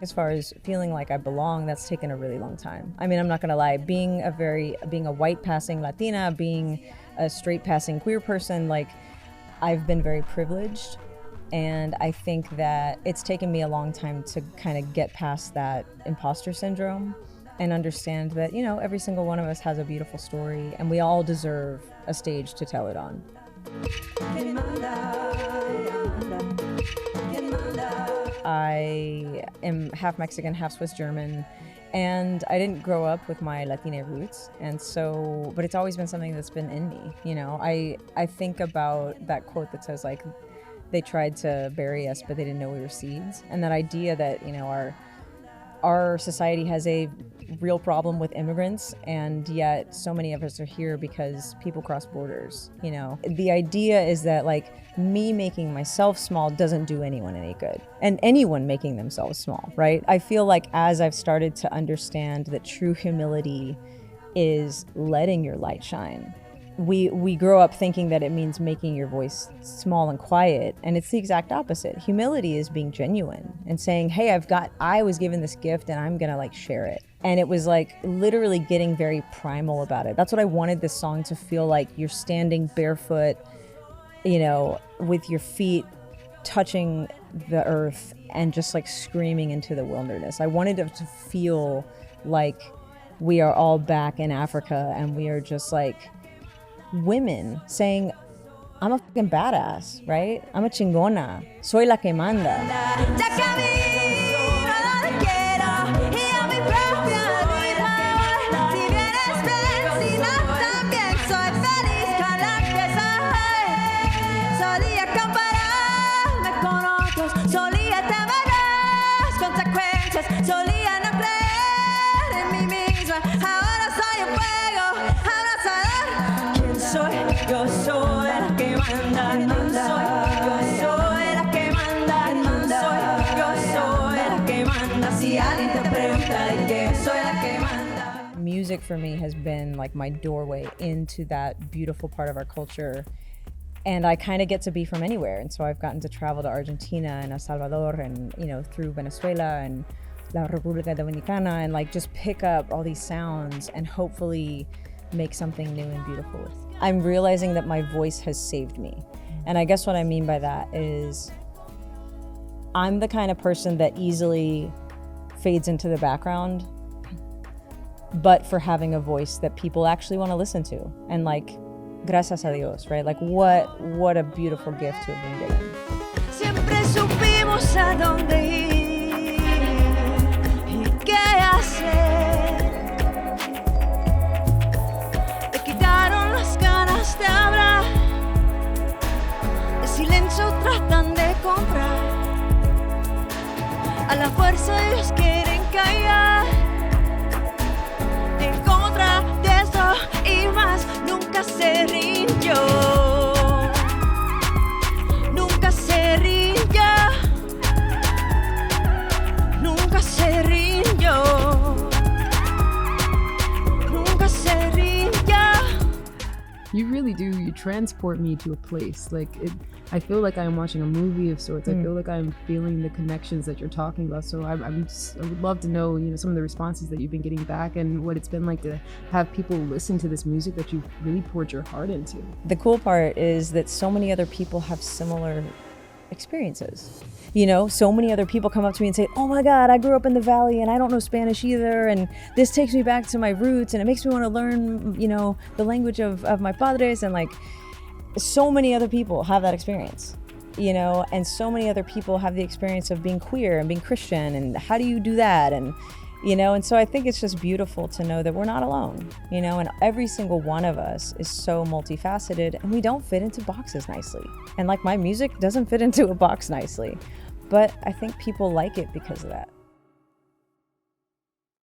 As far as feeling like I belong, that's taken a really long time. I mean, I'm not gonna lie, being a white passing Latina, being a straight passing queer person, like, I've been very privileged. And I think that it's taken me a long time to kind of get past that imposter syndrome and understand that, you know, every single one of us has a beautiful story and we all deserve a stage to tell it on. I am half Mexican, half Swiss German, and I didn't grow up with my Latina roots, and so, but it's always been something that's been in me, you know. I think about that quote that says, like, they tried to bury us, but they didn't know we were seeds, and that idea that, you know, our society has a real problem with immigrants, and yet so many of us are here because people cross borders, you know. The idea is that, like, me making myself small doesn't do anyone any good, and anyone making themselves small, right? I feel like as I've started to understand that true humility is letting your light shine. We grow up thinking that it means making your voice small and quiet, and it's the exact opposite. Humility is being genuine and saying, hey, I was given this gift and I'm gonna, like, share it. And it was like literally getting very primal about it. That's what I wanted this song to feel like. You're standing barefoot, you know, with your feet touching the earth and just, like, screaming into the wilderness. I wanted it to feel like we are all back in Africa and we are just, like, women saying, I'm a fucking badass, right? I'm a chingona. Soy la que manda. Music for me has been like my doorway into that beautiful part of our culture, and I kind of get to be from anywhere. And so I've gotten to travel to Argentina and El Salvador, and, you know, through Venezuela and La República Dominicana, and, like, just pick up all these sounds and hopefully make something new and beautiful with it. I'm realizing that my voice has saved me, and I guess what I mean by that is I'm the kind of person that easily fades into the background, but for having a voice that people actually want to listen to. And, like, gracias a Dios, right? Like, what a beautiful gift to have been given. Siempre supimos a dónde ir y qué hacer. Te quitaron las ganas de hablar, el silencio tratan de comprar, a la fuerza ellos quieren callar. En contra de eso y más, nunca se rindió, nunca se rindió, nunca se rindió, nunca se rindió. You really do, you transport me to a place. Like, I feel like I'm watching a movie of sorts. I feel like I'm feeling the connections that you're talking about. So I would love to know, you know, some of the responses that you've been getting back and what it's been like to have people listen to this music that you've really poured your heart into. The cool part is that so many other people have similar experiences. You know, so many other people come up to me and say, oh my God, I grew up in the Valley and I don't know Spanish either, and this takes me back to my roots and it makes me want to learn, you know, the language of my padres. And, like, so many other people have that experience, you know, and so many other people have the experience of being queer and being Christian, and how do you do that? And, you know, and so I think it's just beautiful to know that we're not alone, you know, and every single one of us is so multifaceted, and we don't fit into boxes nicely. And, like, my music doesn't fit into a box nicely, but I think people like it because of that.